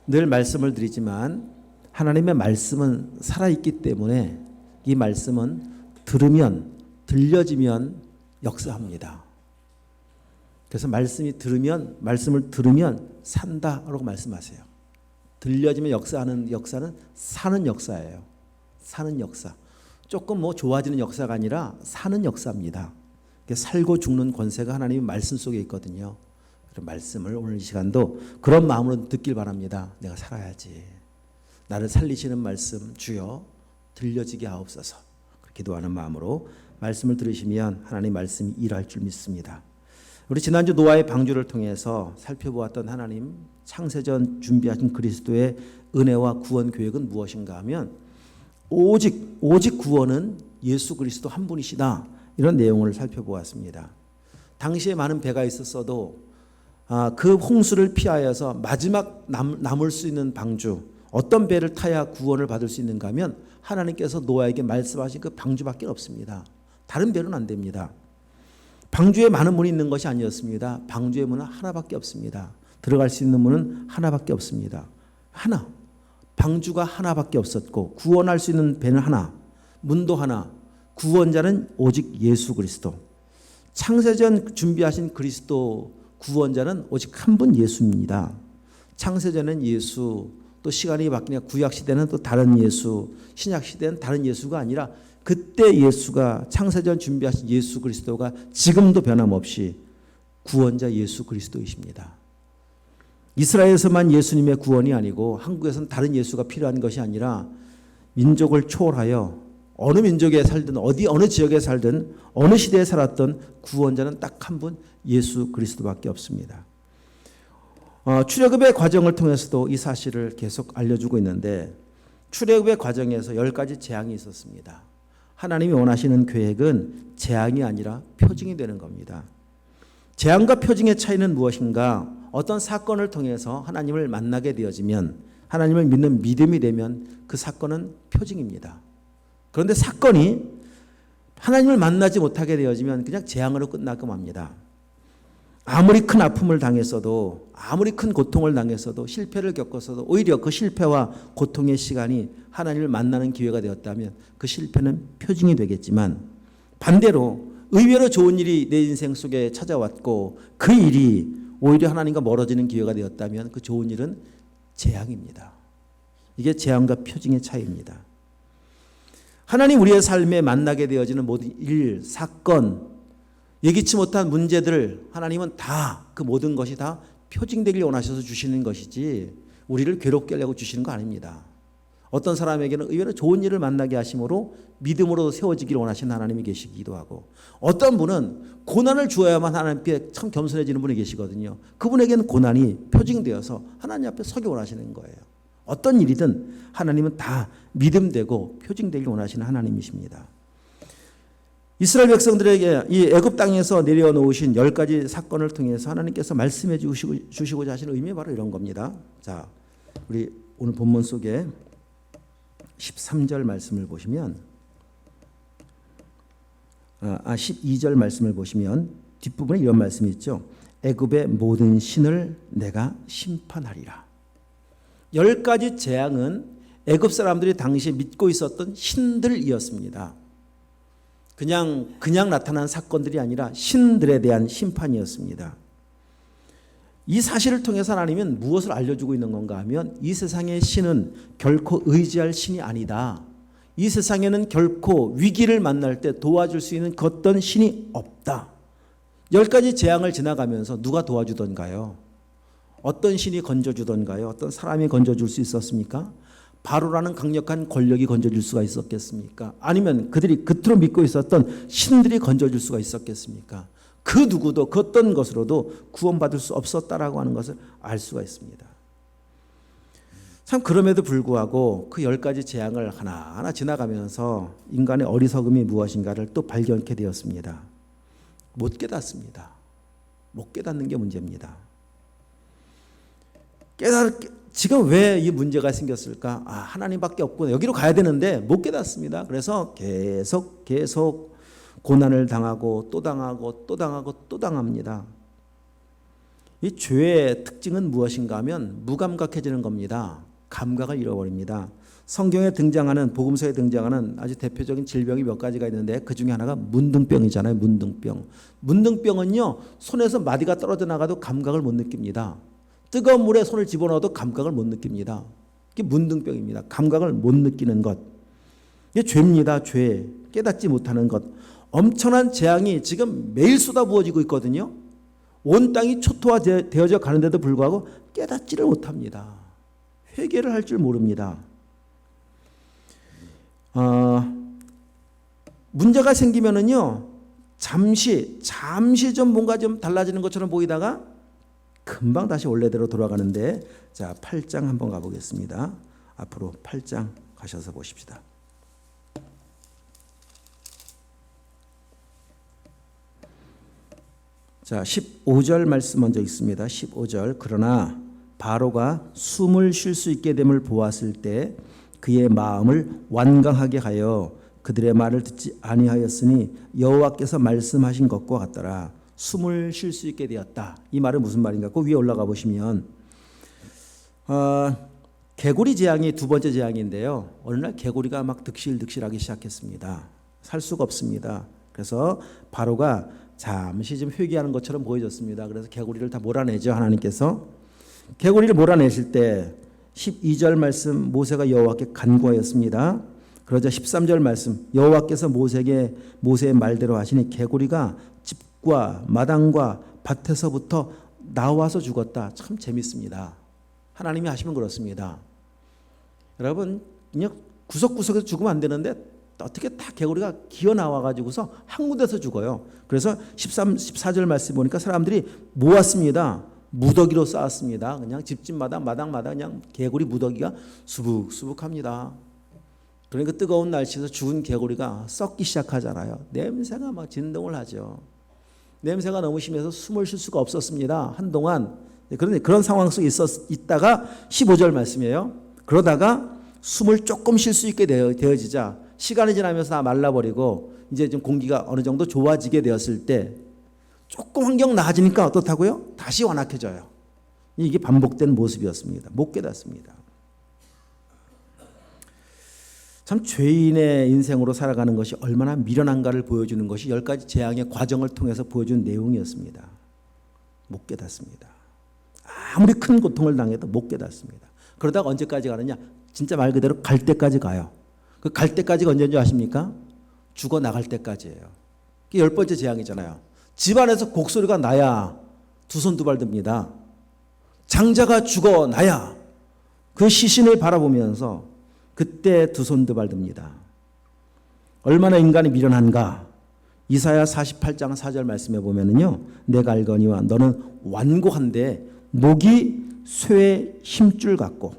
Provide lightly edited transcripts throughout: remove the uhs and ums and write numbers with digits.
늘 말씀을 드리지만 하나님의 말씀은 살아있기 때문에 이 말씀은 들으면 들려지면 역사합니다. 그래서 말씀을 들으면 산다라고 말씀하세요. 들려지면 역사하는 역사는 사는 역사예요. 사는 역사. 조금 좋아지는 역사가 아니라 사는 역사입니다. 살고 죽는 권세가 하나님의 말씀 속에 있거든요. 그런 말씀을 오늘 이 시간도 그런 마음으로 듣길 바랍니다. 내가 살아야지. 나를 살리시는 말씀 주여 들려지게 하옵소서. 기도하는 마음으로 말씀을 들으시면 하나님 말씀이 일할 줄 믿습니다. 우리 지난주 노아의 방주를 통해서 살펴보았던 하나님 창세전 준비하신 그리스도의 은혜와 구원 계획은 무엇인가 하면 오직 구원은 예수 그리스도 한 분이시다. 이런 내용을 살펴보았습니다. 당시에 많은 배가 있었어도 그 홍수를 피하여서 마지막 남을 수 있는 방주, 어떤 배를 타야 구원을 받을 수 있는가 하면 하나님께서 노아에게 말씀하신 그 방주밖에 없습니다. 다른 배는 안 됩니다. 방주에 많은 문이 있는 것이 아니었습니다. 방주의 문은 하나밖에 없습니다. 들어갈 수 있는 문은 하나밖에 없습니다. 하나. 방주가 하나밖에 없었고 구원할 수 있는 배는 하나, 문도 하나, 구원자는 오직 예수 그리스도. 창세전 준비하신 그리스도 구원자는 오직 한 분 예수입니다. 창세전은 예수, 또 시간이 바뀌니까 구약시대는 또 다른 예수, 신약시대는 다른 예수가 아니라 그때 예수가 창세전 준비하신 예수 그리스도가 지금도 변함없이 구원자 예수 그리스도이십니다. 이스라엘에서만 예수님의 구원이 아니고 한국에서는 다른 예수가 필요한 것이 아니라 민족을 초월하여 어느 민족에 살든 어느 지역에 살든 어느 시대에 살았던 구원자는 딱 한 분 예수 그리스도밖에 없습니다. 출애굽의 과정을 통해서도 이 사실을 계속 알려주고 있는데 출애굽의 과정에서 10가지 재앙이 있었습니다. 하나님이 원하시는 계획은 재앙이 아니라 표징이 되는 겁니다. 재앙과 표징의 차이는 무엇인가? 어떤 사건을 통해서 하나님을 만나게 되어지면 하나님을 믿는 믿음이 되면 그 사건은 표징입니다. 그런데 사건이 하나님을 만나지 못하게 되어지면 그냥 재앙으로 끝나고 맙니다. 아무리 큰 아픔을 당했어도 아무리 큰 고통을 당했어도 실패를 겪었어도 오히려 그 실패와 고통의 시간이 하나님을 만나는 기회가 되었다면 그 실패는 표징이 되겠지만 반대로 의외로 좋은 일이 내 인생 속에 찾아왔고 그 일이 오히려 하나님과 멀어지는 기회가 되었다면 그 좋은 일은 재앙입니다. 이게 재앙과 표징의 차이입니다. 하나님 우리의 삶에 만나게 되어지는 모든 일, 사건, 예기치 못한 문제들 하나님은 다 그 모든 것이 다 표징되길 원하셔서 주시는 것이지 우리를 괴롭게 하려고 주시는 거 아닙니다. 어떤 사람에게는 의외로 좋은 일을 만나게 하심으로 믿음으로 세워지길 원하시는 하나님이 계시기도 하고 어떤 분은 고난을 주어야만 하나님께 참 겸손해지는 분이 계시거든요. 그분에게는 고난이 표징되어서 하나님 앞에 서기 원하시는 거예요. 어떤 일이든 하나님은 다 믿음되고 표징되길 원하시는 하나님이십니다. 이스라엘 백성들에게 이 애굽 땅에서 내려놓으신 10가지 사건을 통해서 하나님께서 말씀해 주시고자 하시는 의미 바로 이런 겁니다. 자, 우리 오늘 본문 속에 13절 말씀을 보시면 12절 말씀을 보시면 뒷부분에 이런 말씀이 있죠. 애굽의 모든 신을 내가 심판하리라. 10가지 재앙은 애굽 사람들이 당시에 믿고 있었던 신들이었습니다. 그냥 나타난 사건들이 아니라 신들에 대한 심판이었습니다. 이 사실을 통해서 하나님은 무엇을 알려주고 있는 건가 하면 이 세상의 신은 결코 의지할 신이 아니다. 이 세상에는 결코 위기를 만날 때 도와줄 수 있는 어떤 신이 없다. 10가지 재앙을 지나가면서 누가 도와주던가요? 어떤 신이 건져주던가요? 어떤 사람이 건져줄 수 있었습니까? 바로라는 강력한 권력이 건져줄 수가 있었겠습니까? 아니면 그들이 겉으로 믿고 있었던 신들이 건져줄 수가 있었겠습니까? 그 누구도 그 어떤 것으로도 구원받을 수 없었다라고 하는 것을 알 수가 있습니다. 참 그럼에도 불구하고 그 10가지 재앙을 하나하나 지나가면서 인간의 어리석음이 무엇인가를 또 발견케 되었습니다. 못 깨닫습니다. 못 깨닫는 게 문제입니다. 지금 왜 이 문제가 생겼을까? 하나님밖에 없구나. 여기로 가야 되는데 못 깨닫습니다. 그래서 계속 고난을 당하고 또 당하고 또 당하고 또 당합니다. 이 죄의 특징은 무엇인가 하면 무감각해지는 겁니다. 감각을 잃어버립니다. 성경에 등장하는, 복음서에 등장하는 아주 대표적인 질병이 몇 가지가 있는데 그 중에 하나가 문둥병이잖아요. 문둥병. 문둥병은요, 손에서 마디가 떨어져 나가도 감각을 못 느낍니다. 뜨거운 물에 손을 집어넣어도 감각을 못 느낍니다. 이게 문둥병입니다. 감각을 못 느끼는 것. 이게 죄입니다. 죄. 깨닫지 못하는 것. 엄청난 재앙이 지금 매일 쏟아부어지고 있거든요. 온 땅이 초토화되어져 가는데도 불구하고 깨닫지를 못합니다. 회개를 할 줄 모릅니다. 문제가 생기면은요, 잠시 좀 뭔가 좀 달라지는 것처럼 보이다가 금방 다시 원래대로 돌아가는데, 자, 8장 한번 가보겠습니다. 앞으로 8장 가셔서 보십시다. 자, 15절 말씀 먼저 있습니다. 15절. 그러나 바로가 숨을 쉴 수 있게 됨을 보았을 때 그의 마음을 완강하게 하여 그들의 말을 듣지 아니하였으니 여호와께서 말씀하신 것과 같더라. 숨을 쉴 수 있게 되었다. 이 말은 무슨 말인가? 그 위에 올라가 보시면 개구리 재앙이 두 번째 재앙인데요. 어느 날 개구리가 막 득실득실하기 시작했습니다. 살 수가 없습니다. 그래서 바로가 잠시 좀 회개하는 것처럼 보여졌습니다. 그래서 개구리를 다 몰아내죠. 하나님께서. 개구리를 몰아내실 때 12절 말씀, 모세가 여호와께 간구하였습니다. 그러자 13절 말씀, 여호와께서 모세의 말대로 하시니 개구리가 집과 마당과 밭에서부터 나와서 죽었다. 참 재밌습니다. 하나님이 하시면 그렇습니다. 여러분, 그냥 구석구석에서 죽으면 안 되는데 어떻게 다 개구리가 기어 나와가지고서 한 군데서 죽어요. 그래서 14절 말씀 보니까 사람들이 모았습니다. 무더기로 쌓았습니다. 그냥 집집마다 마당마다 그냥 개구리 무더기가 수북수북합니다. 그러니까 뜨거운 날씨에서 죽은 개구리가 썩기 시작하잖아요. 냄새가 막 진동을 하죠. 냄새가 너무 심해서 숨을 쉴 수가 없었습니다. 한동안. 그런데 그런 상황 속에 있다가 15절 말씀이에요. 그러다가 숨을 조금 쉴 수 있게 되어지자 시간이 지나면서 다 말라버리고 이제 좀 공기가 어느 정도 좋아지게 되었을 때 조금 환경 나아지니까 어떻다고요? 다시 완악해져요. 이게 반복된 모습이었습니다. 못 깨닫습니다. 참 죄인의 인생으로 살아가는 것이 얼마나 미련한가를 보여주는 것이 10가지 재앙의 과정을 통해서 보여준 내용이었습니다. 못 깨닫습니다. 아무리 큰 고통을 당해도 못 깨닫습니다. 그러다가 언제까지 가느냐? 진짜 말 그대로 갈 때까지 가요. 그 갈 때까지가 언제인지 아십니까? 죽어 나갈 때까지예요. 그게 10번째 재앙이잖아요. 집안에서 곡소리가 나야 두 손 두 발 듭니다. 장자가 죽어 나야 그 시신을 바라보면서 그때 두 손 두 발 듭니다. 얼마나 인간이 미련한가. 이사야 48장 4절 말씀에 보면은요, 내가 알거니와 너는 완고한데 목이 쇠의 힘줄 같고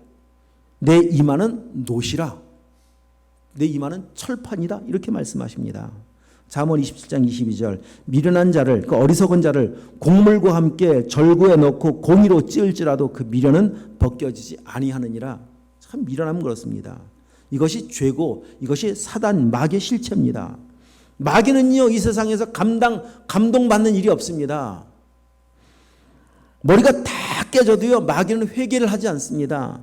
내 이마는 노시라. 내 이마는 철판이다. 이렇게 말씀하십니다. 잠언 27장 22절. 미련한 자를, 그 어리석은 자를 곡물과 함께 절구에 넣고 공이로 찌을지라도 그 미련은 벗겨지지 아니하느니라. 참 미련하면 그렇습니다. 이것이 죄고 이것이 사단 마귀의 실체입니다. 마귀는요, 이 세상에서 감동받는 일이 없습니다. 머리가 다 깨져도요, 마귀는 회개를 하지 않습니다.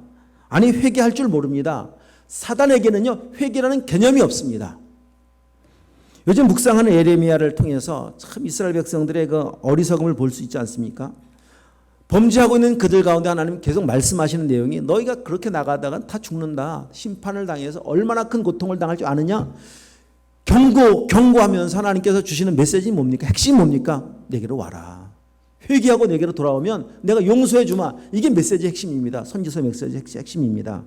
아니, 회개할 줄 모릅니다. 사단에게는요, 회개라는 개념이 없습니다. 요즘 묵상하는 예레미야를 통해서 참 이스라엘 백성들의 그 어리석음을 볼 수 있지 않습니까? 범죄하고 있는 그들 가운데 하나님 계속 말씀하시는 내용이 너희가 그렇게 나가다가 다 죽는다. 심판을 당해서 얼마나 큰 고통을 당할 줄 아느냐? 경고하면서 하나님께서 주시는 메시지는 뭡니까? 핵심이 뭡니까? 내게로 와라. 회개하고 내게로 돌아오면 내가 용서해 주마. 이게 메시지의 핵심입니다. 선지서 메시지의 핵심입니다.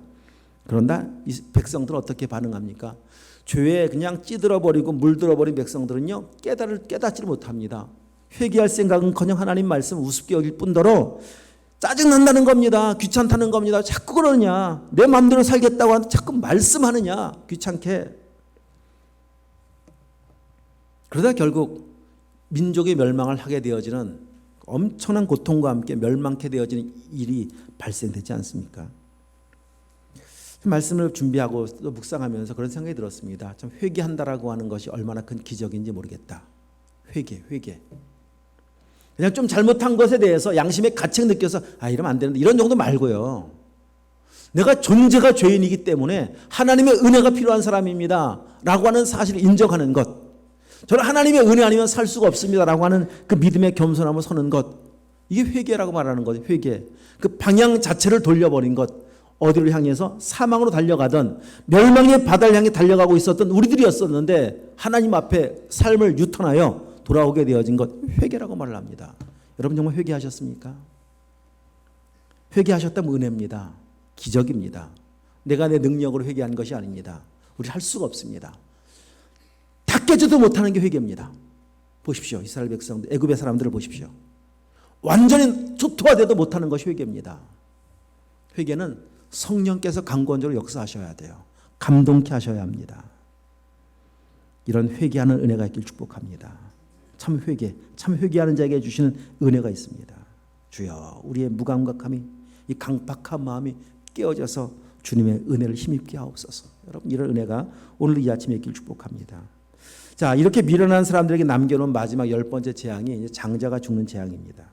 그런데 이 백성들은 어떻게 반응합니까? 죄에 그냥 찌들어버리고 물들어버린 백성들은요, 깨닫지를 못합니다. 회개할 생각은커녕 하나님 말씀 우습게 여길 뿐더러 짜증난다는 겁니다. 귀찮다는 겁니다. 자꾸 그러냐. 내 마음대로 살겠다고 하는데 자꾸 말씀하느냐. 귀찮게. 그러다 결국 민족의 멸망을 하게 되어지는 엄청난 고통과 함께 멸망케 되어지는 일이 발생되지 않습니까? 말씀을 준비하고 또 묵상하면서 그런 생각이 들었습니다. 참 회개한다라고 하는 것이 얼마나 큰 기적인지 모르겠다. 회개. 그냥 좀 잘못한 것에 대해서 양심의 가책 느껴서 이러면 안 되는데 이런 정도 말고요. 내가 존재가 죄인이기 때문에 하나님의 은혜가 필요한 사람입니다 라고 하는 사실을 인정하는 것, 저는 하나님의 은혜 아니면 살 수가 없습니다 라고 하는 그 믿음의 겸손함을 서는 것, 이게 회개라고 말하는 거죠. 회개. 그 방향 자체를 돌려버린 것, 어디를 향해서 사망으로 달려가던 멸망의 바다를 향해 달려가고 있었던 우리들이었었는데 하나님 앞에 삶을 유턴하여 돌아오게 되어진 것, 회개라고 말을 합니다. 여러분 정말 회개하셨습니까? 회개하셨다면 은혜입니다. 기적입니다. 내가 내 능력으로 회개한 것이 아닙니다. 우리 할 수가 없습니다. 다 깨지도 못하는 게 회개입니다. 보십시오. 이스라엘 백성들, 애굽의 사람들을 보십시오. 완전히 초토화돼도 못하는 것이 회개입니다. 회개는 성령께서 강권적으로 역사하셔야 돼요. 감동케 하셔야 합니다. 이런 회개하는 은혜가 있길 축복합니다. 참 회개하는 자에게 주시는 은혜가 있습니다. 주여, 우리의 무감각함이, 이 강팍한 마음이 깨어져서 주님의 은혜를 힘입게 하옵소서. 여러분, 이런 은혜가 오늘 이 아침에 있길 축복합니다. 자, 이렇게 미련한 사람들에게 남겨놓은 마지막 10번째 재앙이 이제 장자가 죽는 재앙입니다.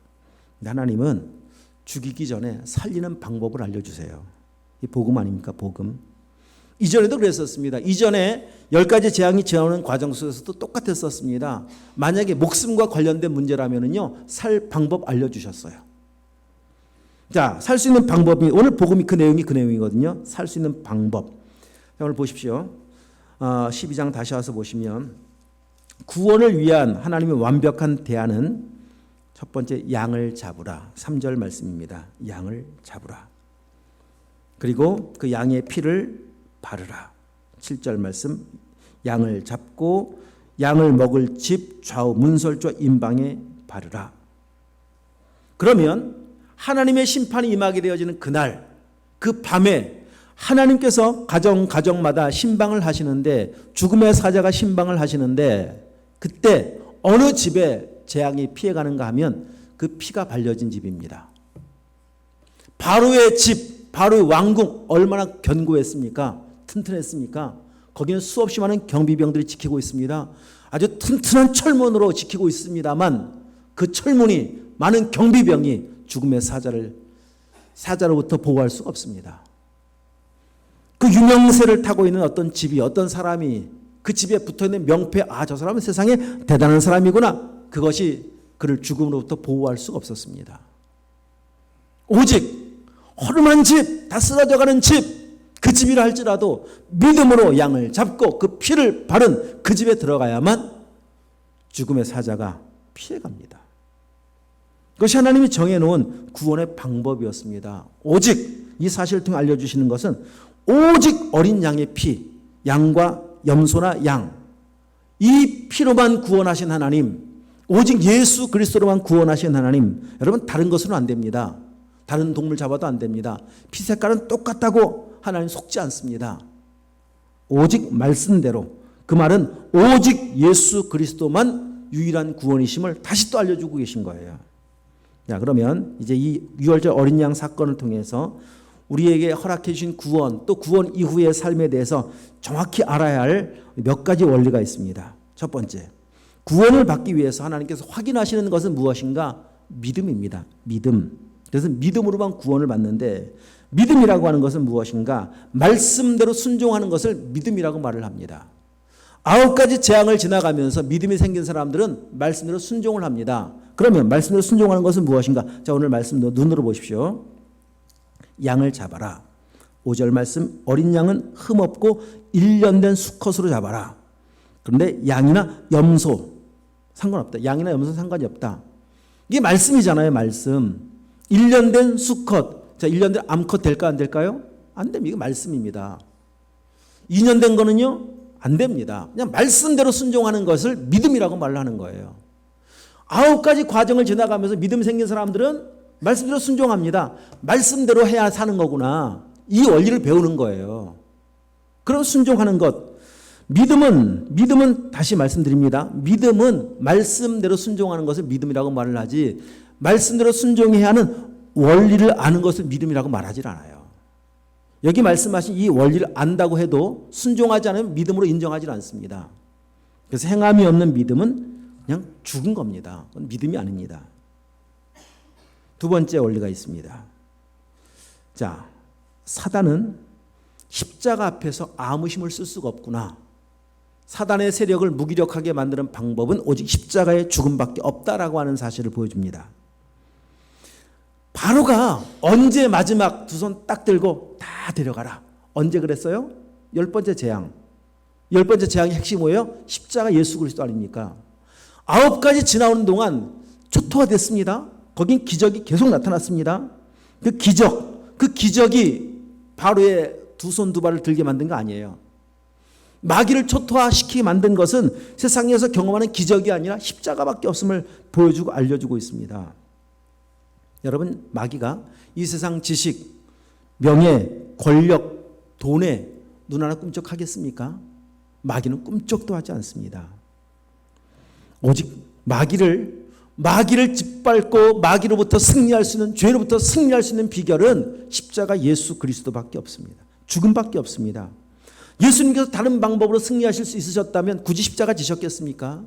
하나님은 죽이기 전에 살리는 방법을 알려주세요. 이 복음 아닙니까? 복음. 이전에도 그랬었습니다. 이전에 10가지 재앙이 지나오는 과정 속에서도 똑같았었습니다. 만약에 목숨과 관련된 문제라면요, 살 방법 알려주셨어요. 자, 살 수 있는 방법이, 오늘 복음이 그 내용이거든요. 살 수 있는 방법. 자, 오늘 보십시오. 12장 다시 와서 보시면 구원을 위한 하나님의 완벽한 대안은 첫 번째, 양을 잡으라. 3절 말씀입니다. 양을 잡으라. 그리고 그 양의 피를 바르라. 7절 말씀, 양을 잡고 양을 먹을 집 좌우 문설주 임방에 바르라. 그러면 하나님의 심판이 임하게 되어지는 그날, 그 밤에 하나님께서 가정마다 신방을 하시는데, 죽음의 사자가 신방을 하시는데, 그때 어느 집에 재앙이 피해가는가 하면 그 피가 발려진 집입니다. 바로의 집, 바로의 왕궁 얼마나 견고했습니까? 튼튼했습니까? 거기는 수없이 많은 경비병들이 지키고 있습니다. 아주 튼튼한 철문으로 지키고 있습니다만 그 철문이, 많은 경비병이 죽음의 사자로부터 보호할 수가 없습니다. 그 유명세를 타고 있는 어떤 집이, 어떤 사람이 그 집에 붙어있는 명패, 저 사람은 세상에 대단한 사람이구나, 그것이 그를 죽음으로부터 보호할 수가 없었습니다. 오직 허름한 집, 다 쓰러져가는 집, 그 집이라 할지라도 믿음으로 양을 잡고 그 피를 바른 그 집에 들어가야만 죽음의 사자가 피해갑니다. 그것이 하나님이 정해놓은 구원의 방법이었습니다. 오직 이 사실을 통해 알려주시는 것은 오직 어린 양의 피, 양과 염소나 양, 이 피로만 구원하신 하나님, 오직 예수 그리스도로만 구원하신 하나님. 여러분, 다른 것으로는 안 됩니다. 다른 동물 잡아도 안 됩니다. 피 색깔은 똑같다고 하나님 속지 않습니다. 오직 말씀대로, 그 말은 오직 예수 그리스도만 유일한 구원이심을 다시 또 알려주고 계신 거예요. 자, 그러면 이제 이 6월절 어린 양 사건을 통해서 우리에게 허락해 주신 구원, 또 구원 이후의 삶에 대해서 정확히 알아야 할 몇 가지 원리가 있습니다. 첫 번째, 구원을 받기 위해서 하나님께서 확인하시는 것은 무엇인가? 믿음입니다. 믿음. 그래서 믿음으로만 구원을 받는데, 믿음이라고 하는 것은 무엇인가? 말씀대로 순종하는 것을 믿음이라고 말을 합니다. 9가지 재앙을 지나가면서 믿음이 생긴 사람들은 말씀대로 순종을 합니다. 그러면 말씀대로 순종하는 것은 무엇인가? 자, 오늘 말씀도 눈으로 보십시오. 양을 잡아라. 5절 말씀, 어린 양은 흠없고 1년 된 수컷으로 잡아라. 그런데 양이나 염소 상관없다. 양이나 염소는 상관이 없다. 이게 말씀이잖아요. 말씀. 1년 된 수컷. 자, 1년 된 암컷 될까 안 될까요? 안 됩니다. 이거 말씀입니다. 2년 된 거는요? 안 됩니다. 그냥 말씀대로 순종하는 것을 믿음이라고 말하는 거예요. 9가지 과정을 지나가면서 믿음 생긴 사람들은 말씀대로 순종합니다. 말씀대로 해야 사는 거구나. 이 원리를 배우는 거예요. 그럼 순종하는 것. 믿음은 다시 말씀드립니다. 믿음은 말씀대로 순종하는 것을 믿음이라고 말을 하지, 말씀대로 순종해야 하는 원리를 아는 것을 믿음이라고 말하지 않아요. 여기 말씀하신 이 원리를 안다고 해도 순종하지 않으면 믿음으로 인정하지 않습니다. 그래서 행함이 없는 믿음은 그냥 죽은 겁니다. 그건 믿음이 아닙니다. 두 번째 원리가 있습니다. 자, 사단은 십자가 앞에서 아무 힘을 쓸 수가 없구나. 사단의 세력을 무기력하게 만드는 방법은 오직 십자가의 죽음밖에 없다라고 하는 사실을 보여줍니다. 바로가 언제 마지막 두 손 딱 들고 다 데려가라. 언제 그랬어요? 10번째 재앙. 10번째 재앙의 핵심이 뭐예요? 십자가 예수 그리스도 아닙니까? 9가지 지나오는 동안 초토화됐습니다. 거긴 기적이 계속 나타났습니다. 그 기적이 바로의 두 손 두 발을 들게 만든 거 아니에요. 마귀를 초토화시키게 만든 것은 세상에서 경험하는 기적이 아니라 십자가밖에 없음을 보여주고 알려주고 있습니다. 여러분, 마귀가 이 세상 지식, 명예, 권력, 돈에 눈 하나 꿈쩍하겠습니까? 마귀는 꿈쩍도 하지 않습니다. 오직 마귀를 짓밟고 마귀로부터 승리할 수 있는, 죄로부터 승리할 수 있는 비결은 십자가 예수 그리스도밖에 없습니다. 죽음밖에 없습니다. 예수님께서 다른 방법으로 승리하실 수 있으셨다면 굳이 십자가 지셨겠습니까?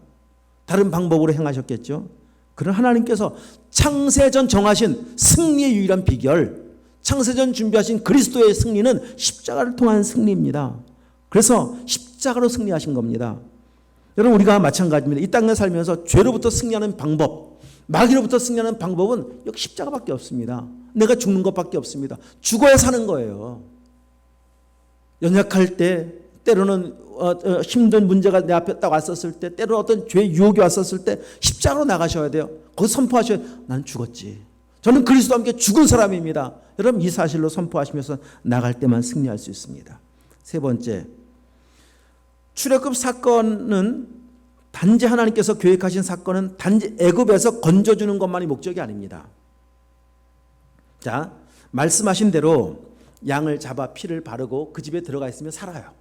다른 방법으로 행하셨겠죠. 그러나 하나님께서 창세전 정하신 승리의 유일한 비결, 창세전 준비하신 그리스도의 승리는 십자가를 통한 승리입니다. 그래서 십자가로 승리하신 겁니다. 여러분, 우리가 마찬가지입니다. 이 땅에 살면서 죄로부터 승리하는 방법, 마귀로부터 승리하는 방법은 여기 십자가밖에 없습니다. 내가 죽는 것밖에 없습니다. 죽어야 사는 거예요. 연약할 때, 때로는 힘든 문제가 내 앞에 딱 왔었을 때, 때로는 어떤 죄의 유혹이 왔었을 때 십자가로 나가셔야 돼요. 거기서 선포하셔야 돼요. 나는 죽었지. 저는 그리스도와 함께 죽은 사람입니다. 여러분, 이 사실로 선포하시면서 나갈 때만 승리할 수 있습니다. 세 번째, 출애굽 사건은 단지 하나님께서 계획하신 사건은 단지 애굽에서 건져주는 것만이 목적이 아닙니다. 자, 말씀하신 대로 양을 잡아 피를 바르고 그 집에 들어가 있으면 살아요.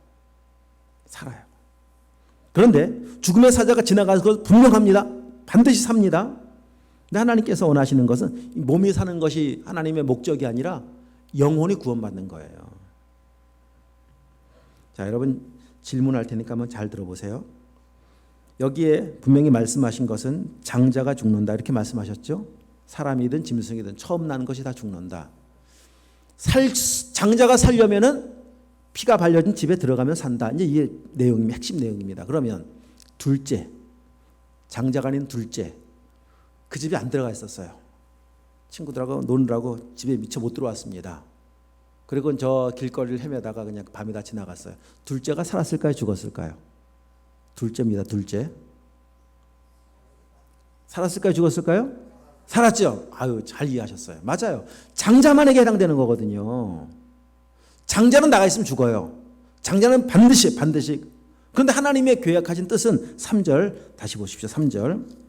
그런데 죽음의 사자가 지나가서 그것 분명합니다. 반드시 삽니다. 근데 하나님께서 원하시는 것은 몸이 사는 것이 하나님의 목적이 아니라 영혼이 구원받는 거예요. 자, 여러분, 질문할 테니까 한번 잘 들어보세요. 여기에 분명히 말씀하신 것은 장자가 죽는다 이렇게 말씀하셨죠. 사람이든 짐승이든 처음 나는 것이 다 죽는다. 장자가 살려면은 피가 발려진 집에 들어가면 산다. 이제 이게 내용이 핵심 내용입니다. 그러면 둘째, 장자가 아닌 둘째, 그 집에 안 들어가 있었어요. 친구들하고 노느라고 집에 미처 못 들어왔습니다. 그리고 저 길거리를 헤매다가 그냥 밤이 다 지나갔어요. 둘째가 살았을까요? 죽었을까요? 둘째입니다. 둘째. 살았을까요? 죽었을까요? 살았죠. 아유, 잘 이해하셨어요. 맞아요. 장자만에게 해당되는 거거든요. 장자는 나가 있으면 죽어요. 장자는 반드시. 그런데 하나님의 계획하신 뜻은 3절 다시 보십시오. 3절.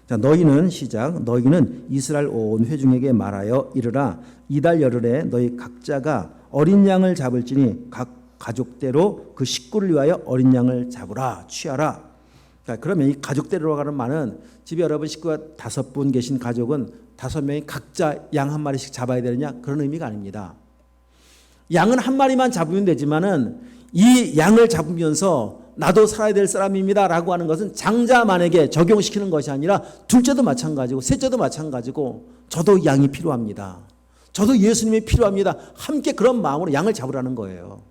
자, 너희는 시작. 너희는 이스라엘 온 회중에게 말하여 이르라. 이달 열흘에 너희 각자가 어린 양을 잡을지니 각 가족대로 그 식구를 위하여 어린 양을 잡으라. 취하라. 자, 그러면 이 가족대로 가는 말은 집에 여러분 식구가 5분 계신 가족은 5명이 각자 양 한 마리씩 잡아야 되느냐? 그런 의미가 아닙니다. 양은 한 마리만 잡으면 되지만은 이 양을 잡으면서 나도 살아야 될 사람입니다 라고 하는 것은 장자만에게 적용시키는 것이 아니라 둘째도 마찬가지고 셋째도 마찬가지고 저도 양이 필요합니다. 저도 예수님이 필요합니다. 함께 그런 마음으로 양을 잡으라는 거예요.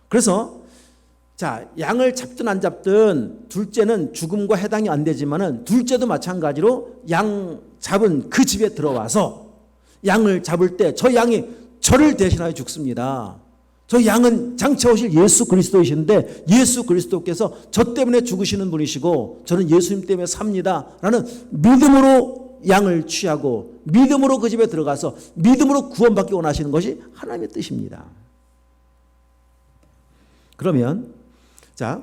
그래서 자, 양을 잡든 안 잡든 둘째는 죽음과 해당이 안 되지만은 둘째도 마찬가지로 양 잡은 그 집에 들어와서 양을 잡을 때 저 양이 저를 대신하여 죽습니다. 저 양은 장차 오실 예수 그리스도이신데 예수 그리스도께서 저 때문에 죽으시는 분이시고 저는 예수님 때문에 삽니다 라는 믿음으로 양을 취하고 믿음으로 그 집에 들어가서 믿음으로 구원받기 원하시는 것이 하나님의 뜻입니다. 그러면 자,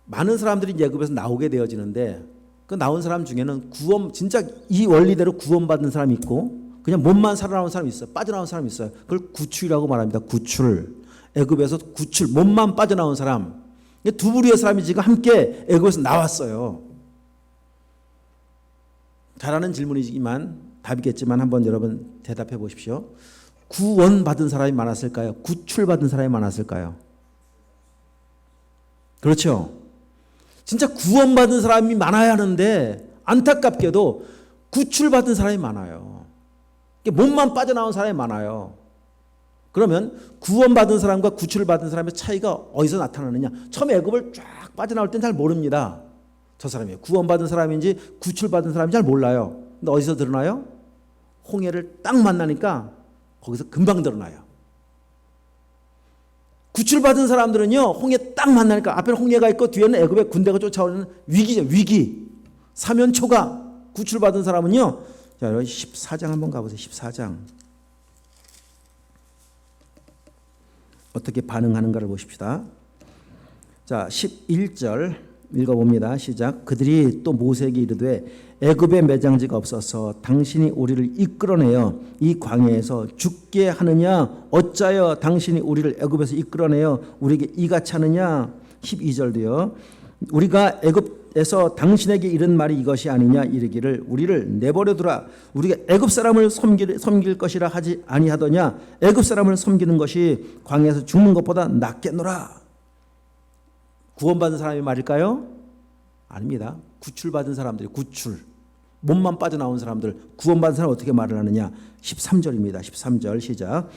많은 사람들이 애굽에서 나오게 되어지는데 그 나온 사람 중에는 진짜 이 원리대로 구원받은 사람이 있고 그냥 몸만 살아나온 사람이 있어요. 빠져나온 사람이 있어요. 그걸 구출이라고 말합니다. 구출. 애굽에서 구출, 몸만 빠져나온 사람. 두 부류의 사람이 지금 함께 애굽에서 나왔어요. 잘하는 질문이지만 답이겠지만 한번 여러분 대답해 보십시오. 구원받은 사람이 많았을까요? 구출받은 사람이 많았을까요? 그렇죠. 진짜 구원받은 사람이 많아야 하는데 안타깝게도 구출받은 사람이 많아요. 몸만 빠져나온 사람이 많아요. 그러면 구원받은 사람과 구출을 받은 사람의 차이가 어디서 나타나느냐? 처음 애굽을 쫙 빠져나올 땐 잘 모릅니다. 저 사람이 구원받은 사람인지 구출받은 사람인지 잘 몰라요. 근데 어디서 드러나요? 홍해를 딱 만나니까 거기서 금방 드러나요. 구출받은 사람들은요, 홍해 딱 만나니까 앞에 홍해가 있고 뒤에는 애굽의 군대가 쫓아오는 위기죠. 위기. 사면초가. 구출받은 사람은요, 자, 여기 14장 한번 가보세요. 14장. 어떻게 반응하는가를 보십시다. 자, 11절 읽어봅니다. 시작. 그들이 또 모세에게 이르되 애굽에 매장지가 없어서 당신이 우리를 이끌어내어 이 광야에서 죽게 하느냐? 어찌하여 당신이 우리를 애굽에서 이끌어내어 우리에게 이같이 하느냐? 12절도요. 우리가 애굽에서 당신에게 이른 말이 이것이 아니냐 이르기를 우리를 내버려두라. 우리가 애굽 사람을 섬길 것이라 하지 아니하더냐? 애굽 사람을 섬기는 것이 광야에서 죽는 것보다 낫겠노라. 구원받은 사람이 말일까요? 아닙니다. 구출받은 사람들이 구출. 몸만 빠져나온 사람들. 구원받은 사람 어떻게 말을 하느냐? 13절입니다. 13절 시작.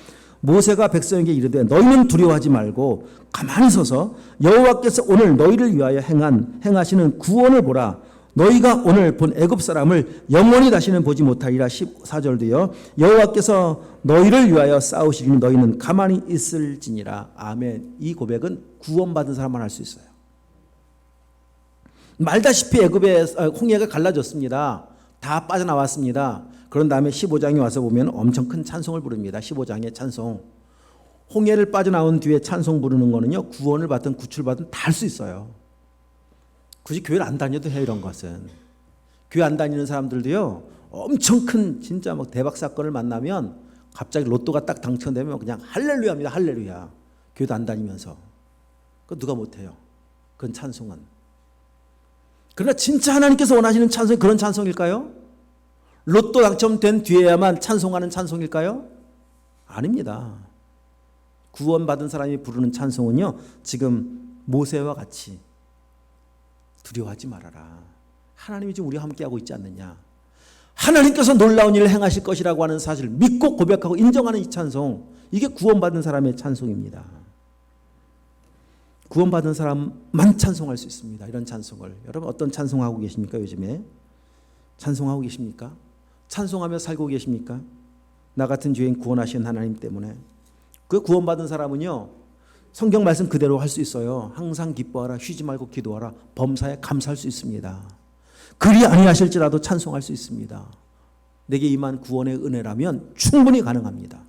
모세가 백성에게 이르되 너희는 두려워하지 말고 가만히 서서 여호와께서 오늘 너희를 위하여 행하시는 구원을 보라. 너희가 오늘 본 애굽 사람을 영원히 다시는 보지 못하리라. 14절도요. 여호와께서 너희를 위하여 싸우시리니 너희는 가만히 있을지니라. 아멘. 이 고백은 구원받은 사람만 할 수 있어요. 말다시피 애굽의 홍해가 갈라졌습니다. 다 빠져나왔습니다. 그런 다음에 15장에 와서 보면 엄청 큰 찬송을 부릅니다. 15장의 찬송. 홍해를 빠져나온 뒤에 찬송 부르는 거는요, 구원을 받든 구출받든 다 할 수 있어요. 굳이 교회를 안 다녀도 해요. 이런 것은. 교회 안 다니는 사람들도요, 엄청 큰 진짜 막 대박 사건을 만나면 갑자기 로또가 딱 당첨되면 그냥 할렐루야입니다. 할렐루야. 교회도 안 다니면서. 그거 누가 못해요. 그건 찬송은. 그러나 진짜 하나님께서 원하시는 찬송이 그런 찬송일까요? 로또 당첨된 뒤에야만 찬송하는 찬송일까요? 아닙니다. 구원받은 사람이 부르는 찬송은요, 지금 모세와 같이 두려워하지 말아라. 하나님이 지금 우리와 함께하고 있지 않느냐. 하나님께서 놀라운 일을 행하실 것이라고 하는 사실을 믿고 고백하고 인정하는 이 찬송, 이게 구원받은 사람의 찬송입니다. 구원받은 사람만 찬송할 수 있습니다. 이런 찬송을. 여러분 어떤 찬송하고 계십니까? 요즘에 찬송하고 계십니까? 찬송하며 살고 계십니까? 나 같은 죄인 구원하신 하나님 때문에. 그 구원받은 사람은요, 성경 말씀 그대로 할 수 있어요. 항상 기뻐하라, 쉬지 말고 기도하라, 범사에 감사할 수 있습니다. 그리 아니하실지라도 찬송할 수 있습니다. 내게 임한 구원의 은혜라면 충분히 가능합니다.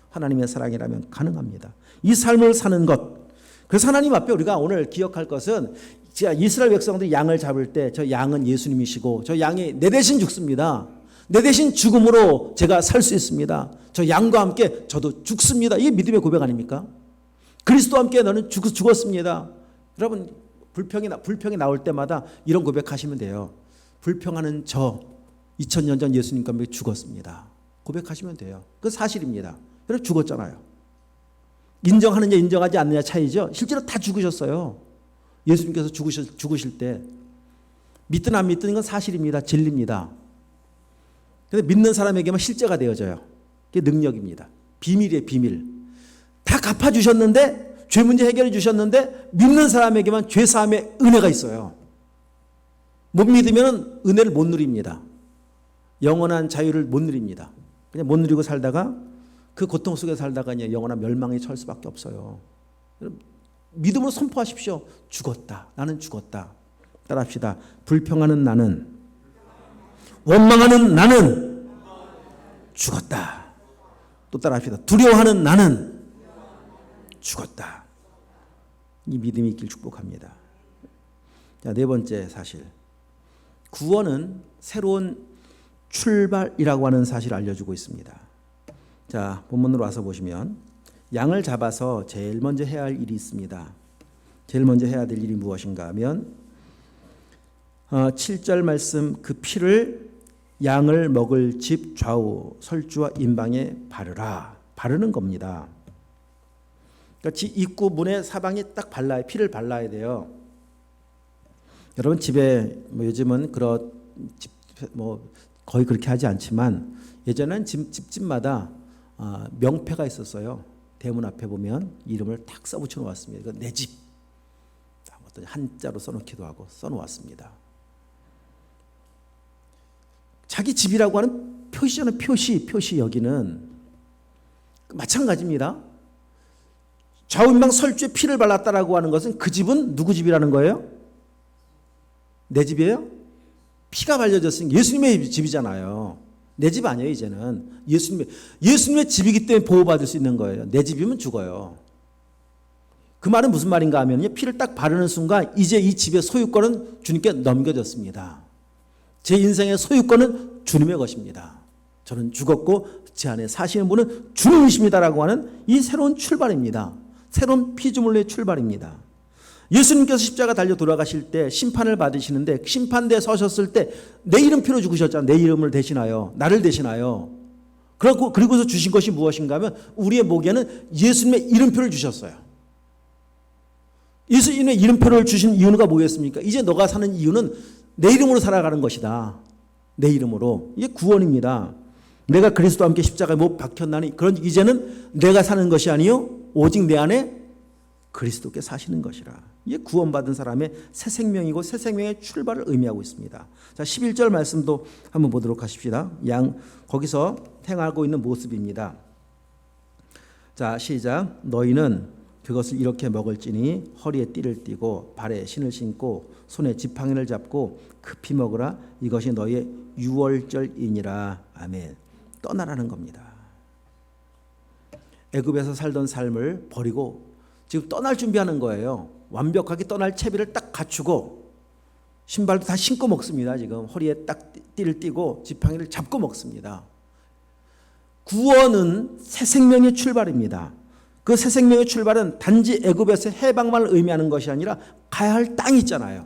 하나님의 사랑이라면 가능합니다. 이 삶을 사는 것. 그래서 하나님 앞에 우리가 오늘 기억할 것은, 이스라엘 백성들이 양을 잡을 때 저 양은 예수님이시고 저 양이 내 대신 죽습니다. 내 대신 죽음으로 제가 살 수 있습니다. 저 양과 함께 저도 죽습니다. 이게 믿음의 고백 아닙니까? 그리스도와 함께 너는 죽었습니다. 여러분 불평이 나올 때마다 이런 고백하시면 돼요. 불평하는 저 2000년 전 예수님과 함께 죽었습니다. 고백하시면 돼요. 그건 사실입니다. 여러분 죽었잖아요. 인정하느냐 인정하지 않느냐 차이죠. 실제로 다 죽으셨어요. 예수님께서 죽으실 때 믿든 안 믿든 건 사실입니다. 진리입니다. 그런데 믿는 사람에게만 실제가 되어져요. 그게 능력입니다. 비밀이에요. 비밀. 다 갚아주셨는데, 죄 문제 해결해 주셨는데 믿는 사람에게만 죄사함의 은혜가 있어요. 못 믿으면 은혜를 못 누립니다. 영원한 자유를 못 누립니다. 그냥 못 누리고 살다가 그 고통 속에 살다가 이제 영원한 멸망에 처할 수밖에 없어요. 믿음으로 선포하십시오. 죽었다. 나는 죽었다. 따라합시다. 불평하는 나는, 원망하는 나는 죽었다. 또 따라합시다. 두려워하는 나는 죽었다. 이 믿음이 있길 축복합니다. 자, 네 번째 사실. 구원은 새로운 출발이라고 하는 사실을 알려주고 있습니다. 자, 본문으로 와서 보시면 양을 잡아서 제일 먼저 해야 할 일이 있습니다. 제일 먼저 해야 될 일이 무엇인가 하면 7절 말씀, 그 피를 양을 먹을 집 좌우 설주와 임방에 바르라. 바르는 겁니다. 그러니까 입구 문의 사방에 딱 발라야, 피를 발라야 돼요. 여러분 집에 요즘은 거의 그렇게 하지 않지만 예전엔 집마다 명패가 있었어요. 대문 앞에 보면 이름을 탁 써붙여 놓았습니다. 이거 내 집. 어떤 한자로 써놓기도 하고 써놓았습니다. 자기 집이라고 하는 표시잖아요. 표시 여기는 마찬가지입니다. 좌우인방 설주에 피를 발랐다라고 하는 것은 그 집은 누구 집이라는 거예요? 내 집이에요? 피가 발려졌으니 예수님의 집이잖아요. 내 집 아니에요. 이제는 예수님의 집이기 때문에 보호받을 수 있는 거예요. 내 집이면 죽어요. 그 말은 무슨 말인가 하면요, 피를 딱 바르는 순간 이제 이 집의 소유권은 주님께 넘겨졌습니다. 제 인생의 소유권은 주님의 것입니다. 저는 죽었고 제 안에 사시는 분은 주님이십니다라고 하는 이 새로운 출발입니다. 새로운 피조물의 출발입니다. 예수님께서 십자가 달려 돌아가실 때 심판을 받으시는데 심판대에 서셨을 때 내 이름표로 죽으셨잖아요. 내 이름을 대신하여, 나를 대신하여. 그리고서 주신 것이 무엇인가 하면 우리의 목에는 예수님의 이름표를 주셨어요. 예수님의 이름표를 주신 이유가 뭐겠습니까? 이제 너가 사는 이유는 내 이름으로 살아가는 것이다. 내 이름으로. 이게 구원입니다. 내가 그리스도와 함께 십자가에 못 박혔나니 그런 이제는 내가 사는 것이 아니요 오직 내 안에 그리스도께 사시는 것이라. 이게 구원받은 사람의 새 생명이고 새 생명의 출발을 의미하고 있습니다. 자, 11절 말씀도 한번 보도록 하십시다. 거기서 행하고 있는 모습입니다. 자, 시작. 너희는 그것을 이렇게 먹을지니 허리에 띠를 띠고 발에 신을 신고 손에 지팡이를 잡고 급히 먹으라. 이것이 너희의 유월절이니라. 아멘. 떠나라는 겁니다. 애굽에서 살던 삶을 버리고 지금 떠날 준비하는 거예요. 완벽하게 떠날 채비를 딱 갖추고 신발도 다 신고 먹습니다. 지금 허리에 딱 띠를 띠고 지팡이를 잡고 먹습니다. 구원은 새 생명의 출발입니다. 그 새 생명의 출발은 단지 애굽에서 해방만을 의미하는 것이 아니라 가야 할 땅이 있잖아요.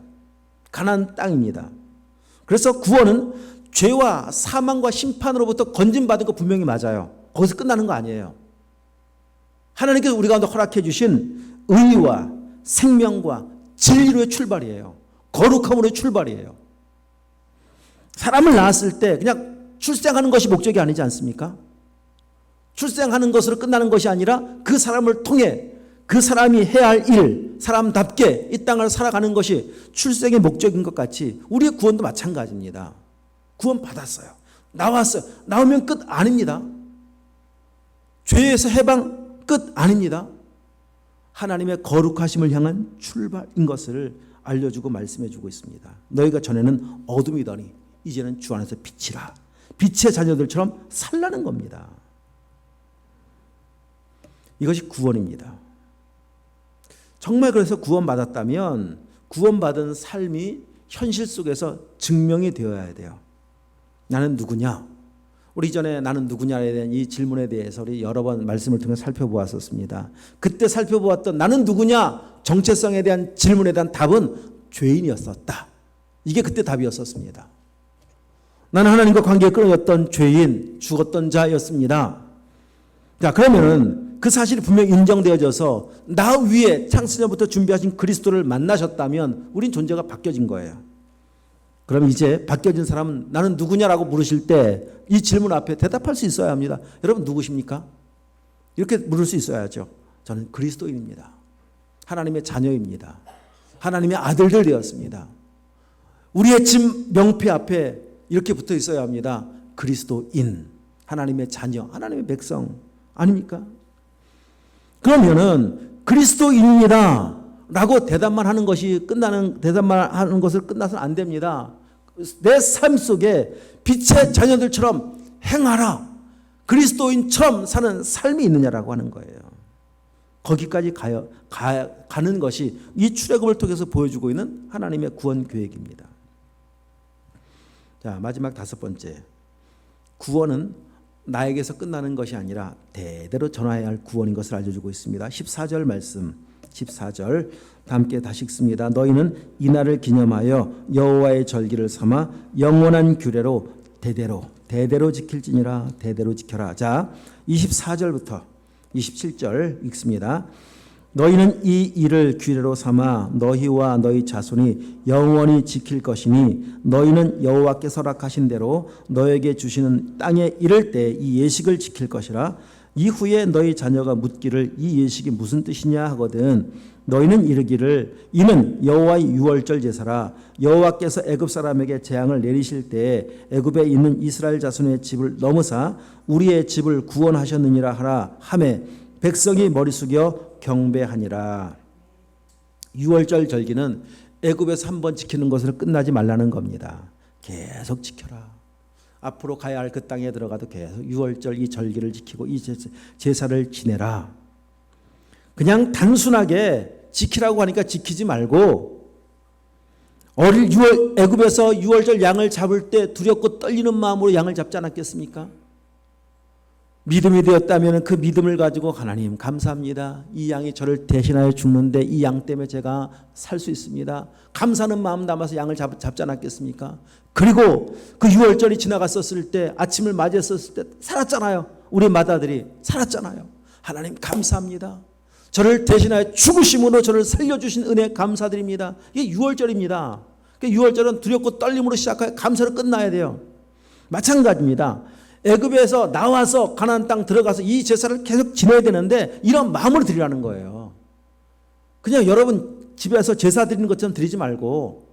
가나안 땅입니다. 그래서 구원은 죄와 사망과 심판으로부터 건진받은 거 분명히 맞아요. 거기서 끝나는 거 아니에요. 하나님께서 우리 가운데 허락해 주신 의와 생명과 진리로의 출발이에요. 거룩함으로의 출발이에요. 사람을 낳았을 때 그냥 출생하는 것이 목적이 아니지 않습니까? 출생하는 것으로 끝나는 것이 아니라 그 사람을 통해 그 사람이 해야 할 일, 사람답게 이 땅을 살아가는 것이 출생의 목적인 것 같이 우리의 구원도 마찬가지입니다. 구원 받았어요. 나왔어요. 나오면 끝 아닙니다. 죄에서 해방 끝 아닙니다. 하나님의 거룩하심을 향한 출발인 것을 알려주고 말씀해주고 있습니다. 너희가 전에는 어둠이더니 이제는 주 안에서 빛이라. 빛의 자녀들처럼 살라는 겁니다. 이것이 구원입니다. 정말 그래서 구원받았다면 구원받은 삶이 현실 속에서 증명이 되어야 돼요. 나는 누구냐? 우리 전에 나는 누구냐에 대한 이 질문에 대해서 우리 여러 번 말씀을 통해 살펴보았었습니다. 그때 살펴보았던 나는 누구냐? 정체성에 대한 질문에 대한 답은 죄인이었었다. 이게 그때 답이었었습니다. 나는 하나님과 관계에 끊어졌던 죄인, 죽었던 자였습니다. 자, 그러면은 그 사실이 분명히 인정되어져서 나 위에 창세전부터 준비하신 그리스도를 만나셨다면 우린 존재가 바뀌어진 거예요. 그럼 이제 바뀌어진 사람은 나는 누구냐라고 물으실 때 이 질문 앞에 대답할 수 있어야 합니다. 여러분 누구십니까? 이렇게 물을 수 있어야죠. 저는 그리스도인입니다. 하나님의 자녀입니다. 하나님의 아들들 되었습니다. 우리의 집 명패 앞에 이렇게 붙어 있어야 합니다. 그리스도인, 하나님의 자녀, 하나님의 백성 아닙니까? 그러면은 그리스도인입니다 라고 대답만 하는 것이 대답만 하는 것을 끝나서는 안 됩니다. 내 삶 속에 빛의 자녀들처럼 행하라. 그리스도인처럼 사는 삶이 있느냐라고 하는 거예요. 거기까지 가는 것이 이 출애굽을 통해서 보여주고 있는 하나님의 구원 계획입니다. 자, 마지막 5번째. 구원은 나에게서 끝나는 것이 아니라 대대로 전하여야 할 구원인 것을 알려주고 있습니다. 14절 말씀. 14절 함께 다시 읽습니다. 너희는 이날을 기념하여 여호와의 절기를 삼아 영원한 규례로 대대로 지킬지니라. 대대로 지켜라. 자, 24절부터 27절 읽습니다. 너희는 이 일을 규례로 삼아 너희와 너희 자손이 영원히 지킬 것이니 너희는 여호와께서 허락하신 대로 너에게 주시는 땅에 이를 때 이 예식을 지킬 것이라. 이후에 너희 자녀가 묻기를 이 예식이 무슨 뜻이냐 하거든 너희는 이르기를 이는 여호와의 유월절 제사라. 여호와께서 애굽 사람에게 재앙을 내리실 때에 애굽에 있는 이스라엘 자손의 집을 넘으사 우리의 집을 구원하셨느니라 하라 하매 백성이 머리 숙여 경배하니라. 유월절 절기는 애굽에서 한번 지키는 것으로 끝나지 말라는 겁니다. 계속 지켜라. 앞으로 가야 할 그 땅에 들어가도 계속 유월절 이 절기를 지키고 이 제사를 지내라. 그냥 단순하게 지키라고 하니까 지키지 말고 애굽에서 유월절 양을 잡을 때 두렵고 떨리는 마음으로 양을 잡지 않았겠습니까? 믿음이 되었다면 그 믿음을 가지고 하나님 감사합니다. 이 양이 저를 대신하여 죽는데 이 양 때문에 제가 살 수 있습니다. 감사하는 마음 담아서 양을 잡지 않았겠습니까? 그리고 그 유월절이 지나갔었을 때 아침을 맞이했었을 때 살았잖아요. 우리 맏아들이 살았잖아요. 하나님 감사합니다. 저를 대신하여 죽으심으로 저를 살려주신 은혜 감사드립니다. 이게 유월절입니다. 유월절은 두렵고 떨림으로 시작하여 감사로 끝나야 돼요. 마찬가지입니다. 애굽에서 나와서 가나안 땅 들어가서 이 제사를 계속 지내야 되는데 이런 마음으로 드리라는 거예요. 그냥 여러분 집에서 제사 드리는 것처럼 드리지 말고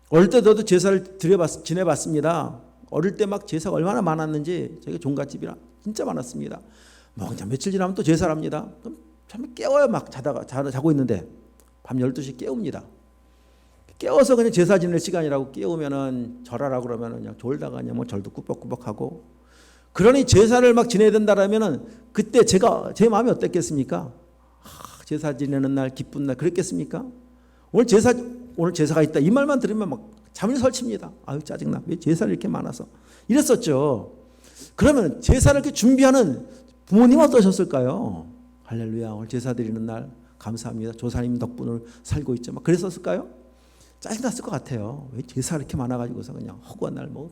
어릴 때 저도 제사를 지내봤습니다. 어릴 때 막 제사가 얼마나 많았는지 저희가 종갓집이라 진짜 많았습니다. 뭐 그냥 며칠 지나면 또 제사를 합니다. 그럼 참 깨워요. 막 자고 있는데 밤 12시 깨웁니다. 깨워서 그냥 제사 지낼 시간이라고 깨우면은 절하라고 그러면은 그냥 졸다가 그냥 뭐 절도 꾸벅꾸벅하고 그러니 제사를 막 지내야 된다라면은 그때 제 마음이 어땠겠습니까? 제사 지내는 날 기쁜 날 그랬겠습니까? 오늘 제사가 있다 이 말만 들으면 막 잠이 설칩니다. 아유 짜증나. 왜 제사를 이렇게 많아서 이랬었죠. 그러면 제사를 이렇게 준비하는 부모님 어떠셨을까요? 할렐루야 오늘 제사 드리는 날 감사합니다. 조사님 덕분으로 살고 있죠. 막 그랬었을까요? 짜증났을 것 같아요. 왜 제사 이렇게 많아가지고서 그냥 허구한 날 뭐.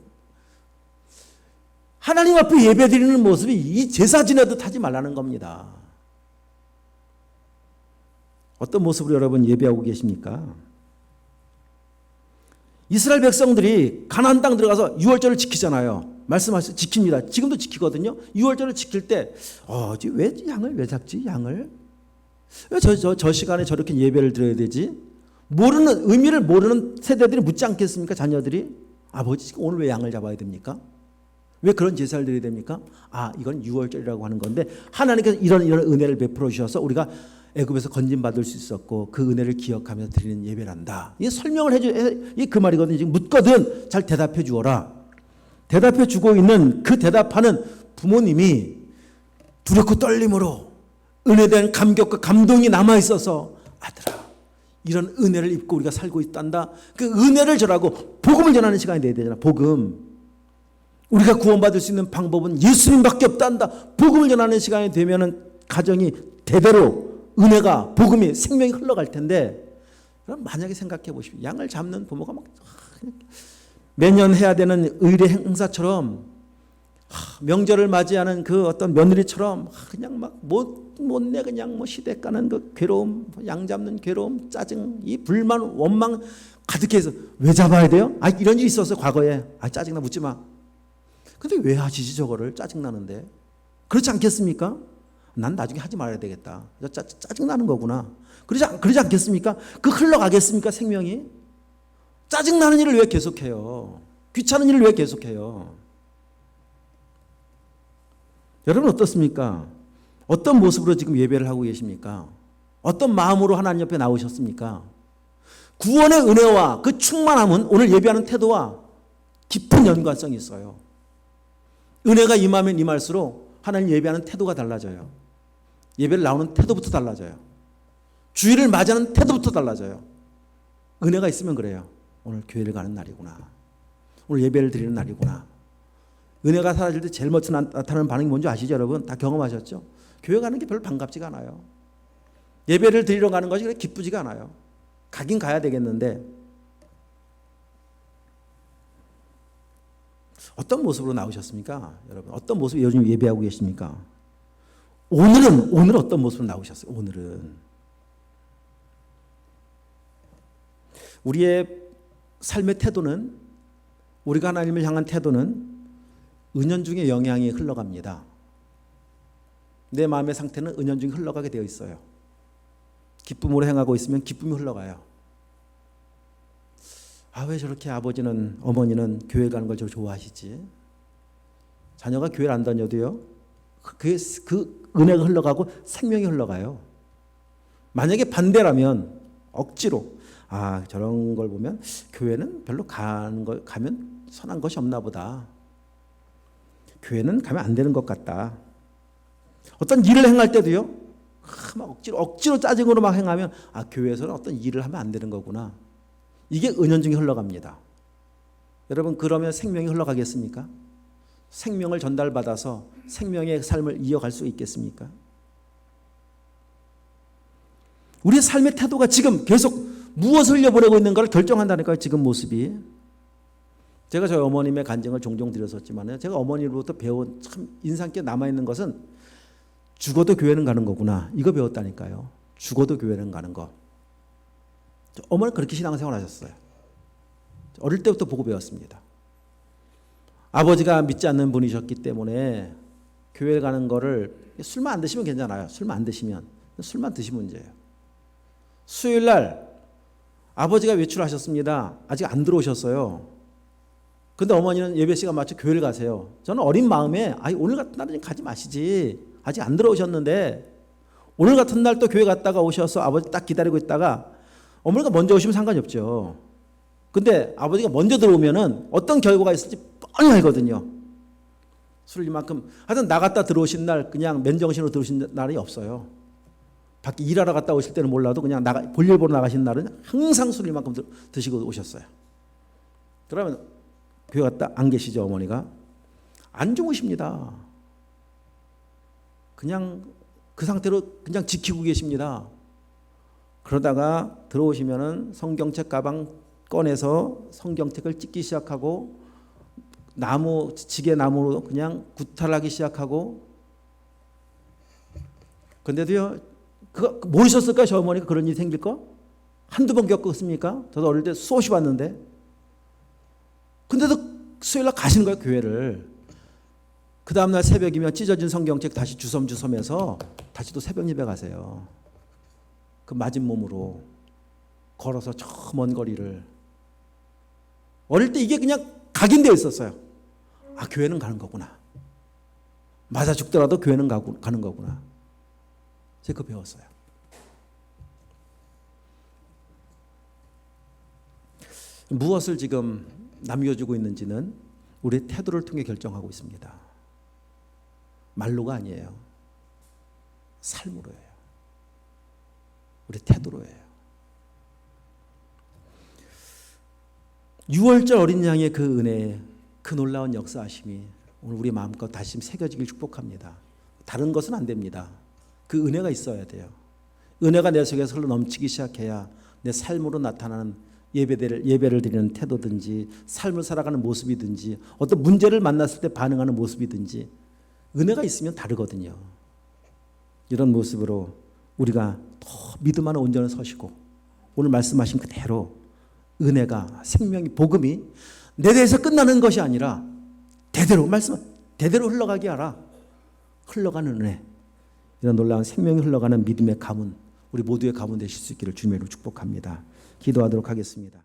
하나님 앞에 예배 드리는 모습이 이 제사 지내듯 하지 말라는 겁니다. 어떤 모습으로 여러분 예배하고 계십니까? 이스라엘 백성들이 가나안 땅 들어가서 유월절을 지키잖아요. 말씀하셔서 지킵니다. 지금도 지키거든요. 유월절을 지킬 때 왜 양을 왜 잡지? 양을 왜 저 시간에 저렇게 예배를 드려야 되지? 의미를 모르는 세대들이 묻지 않겠습니까? 자녀들이 아버지 오늘 왜 양을 잡아야 됩니까? 왜 그런 제사를 드려야 됩니까? 이건 유월절이라고 하는 건데 하나님께서 이런 은혜를 베풀어 주셔서 우리가 애굽에서 건진받을 수 있었고 그 은혜를 기억하면서 드리는 예배란다. 이게 설명을 이게 그 말이거든요. 지금 묻거든 잘 대답해 주어라. 대답해 주고 있는 그 대답하는 부모님이 두렵고 떨림으로 은혜된 감격과 감동이 남아 있어서 아들아 이런 은혜를 입고 우리가 살고 있단다. 그 은혜를 전하고 복음을 전하는 시간이 돼야 되잖아. 복음. 우리가 구원받을 수 있는 방법은 예수님밖에 없단다. 복음을 전하는 시간이 되면은 가정이 대대로 은혜가 복음이 생명이 흘러갈 텐데 그럼 만약에 생각해 보십시오. 양을 잡는 부모가 막 매년 해야 되는 의례 행사처럼 명절을 맞이하는 그 어떤 며느리처럼 그냥 막 못내 그냥 뭐 시댁 가는 그 괴로움, 양 잡는 괴로움, 짜증, 이 불만, 원망 가득해서 왜 잡아야 돼요? 이런 일이 있었어 과거에. 짜증나 묻지 마. 근데 왜 하시지 저거를 짜증나는데? 그렇지 않겠습니까? 난 나중에 하지 말아야 되겠다. 짜증나는 거구나. 그러지 않겠습니까? 그 흘러가겠습니까 생명이? 짜증나는 일을 왜 계속해요? 귀찮은 일을 왜 계속해요? 여러분 어떻습니까? 어떤 모습으로 지금 예배를 하고 계십니까? 어떤 마음으로 하나님 옆에 나오셨습니까? 구원의 은혜와 그 충만함은 오늘 예배하는 태도와 깊은 연관성이 있어요. 은혜가 임하면 임할수록 하나님 예배하는 태도가 달라져요. 예배를 나오는 태도부터 달라져요. 주일을 맞이하는 태도부터 달라져요. 은혜가 있으면 그래요. 오늘 교회를 가는 날이구나. 오늘 예배를 드리는 날이구나. 은혜가 사라질 때 제일 먼저 나타나는 반응이 뭔지 아시죠 여러분? 다 경험하셨죠? 교회 가는 게 별로 반갑지가 않아요. 예배를 드리러 가는 것이 그렇게 기쁘지가 않아요. 가긴 가야 되겠는데 어떤 모습으로 나오셨습니까? 여러분 어떤 모습으로 요즘 예배하고 계십니까? 오늘은 어떤 모습으로 나오셨어요? 오늘은 우리의 삶의 태도는, 우리가 하나님을 향한 태도는 은연중에 영향이 흘러갑니다. 내 마음의 상태는 은연중에 흘러가게 되어 있어요. 기쁨으로 행하고 있으면 기쁨이 흘러가요. 왜 저렇게 아버지는, 어머니는 교회 가는 걸 저 좋아하시지? 자녀가 교회를 안 다녀도요, 그 은혜가 흘러가고 생명이 흘러가요. 만약에 반대라면 억지로 저런 걸 보면 교회는 별로 가면 선한 것이 없나 보다. 교회는 가면 안 되는 것 같다. 어떤 일을 행할 때도요, 막 억지로 짜증으로 막 행하면 교회에서는 어떤 일을 하면 안 되는 거구나. 이게 은연중에 흘러갑니다. 여러분, 그러면 생명이 흘러가겠습니까? 생명을 전달받아서 생명의 삶을 이어갈 수 있겠습니까? 우리의 삶의 태도가 지금 계속 무엇을 흘려보내고 있는가를 결정한다니까요. 지금 모습이. 제가 저희 어머님의 간증을 종종 드렸었지만, 제가 어머니로부터 배운 참 인상 깊게 남아있는 것은 죽어도 교회는 가는 거구나, 이거 배웠다니까요. 죽어도 교회는 가는 거. 어머니는 그렇게 신앙생활 하셨어요. 어릴 때부터 보고 배웠습니다. 아버지가 믿지 않는 분이셨기 때문에 교회 가는 거를, 술만 안 드시면 괜찮아요. 술만 안 드시면. 술만 드시면 문제예요. 수요일 날 아버지가 외출하셨습니다. 아직 안 들어오셨어요. 근데 어머니는 예배 시간 맞춰 교회를 가세요. 저는 어린 마음에 오늘 같은 날은 가지 마시지, 아직 안 들어오셨는데, 오늘 같은 날 또 교회 갔다가 오셔서 아버지 딱 기다리고 있다가 어머니가 먼저 오시면 상관이 없죠. 근데 아버지가 먼저 들어오면은 어떤 결과가 있을지 뻔히 알거든요. 술 이만큼, 하여튼 나갔다 들어오신 날, 그냥 맨정신으로 들어오신 날이 없어요. 밖에 일하러 갔다 오실 때는 몰라도 그냥 볼일 보러 나가신 날은 항상 술 이만큼 드시고 오셨어요. 그러면 교회 갔다 안 계시죠, 어머니가? 안 주무십니다. 그냥 그 상태로 그냥 지키고 계십니다. 그러다가 들어오시면은 성경책 가방 꺼내서 성경책을 찢기 시작하고, 지게나무로 그냥 구탈하기 시작하고. 근데도요, 그거 모르셨을까요? 저 어머니가 그런 일이 생길 거? 한두 번 겪었습니까? 저도 어릴 때 수없이 봤는데. 근데도 수요일날 가시는 거예요, 교회를. 그 다음날 새벽이면 찢어진 성경책 다시 주섬주섬해서 다시 또 새벽 예배 가세요. 그 맞은 몸으로 걸어서 저 먼 거리를. 어릴 때 이게 그냥 각인되어 있었어요. 교회는 가는 거구나. 맞아 죽더라도 교회는 가는 거구나. 제가 그거 배웠어요. 무엇을 지금 남겨주고 있는지는 우리의 태도를 통해 결정하고 있습니다. 말로가 아니에요. 삶으로예요. 우리 태도로예요. 6월절 어린 양의 그 은혜, 그 놀라운 역사하심이 오늘 우리 마음껏 다시 새겨지길 축복합니다. 다른 것은 안 됩니다. 그 은혜가 있어야 돼요. 은혜가 내 속에서 흘러 넘치기 시작해야 내 삶으로 나타나는 예배를 드리는 태도든지, 삶을 살아가는 모습이든지, 어떤 문제를 만났을 때 반응하는 모습이든지, 은혜가 있으면 다르거든요. 이런 모습으로 우리가 더 믿음 안에 온전히 서시고, 오늘 말씀하신 그대로 은혜가, 생명이, 복음이 내 대해서 끝나는 것이 아니라 대대로 흘러가게 하라. 흘러가는 은혜, 이런 놀라운 생명이 흘러가는 믿음의 가문, 우리 모두의 가문 되실 수 있기를 주님으로 축복합니다. 기도하도록 하겠습니다.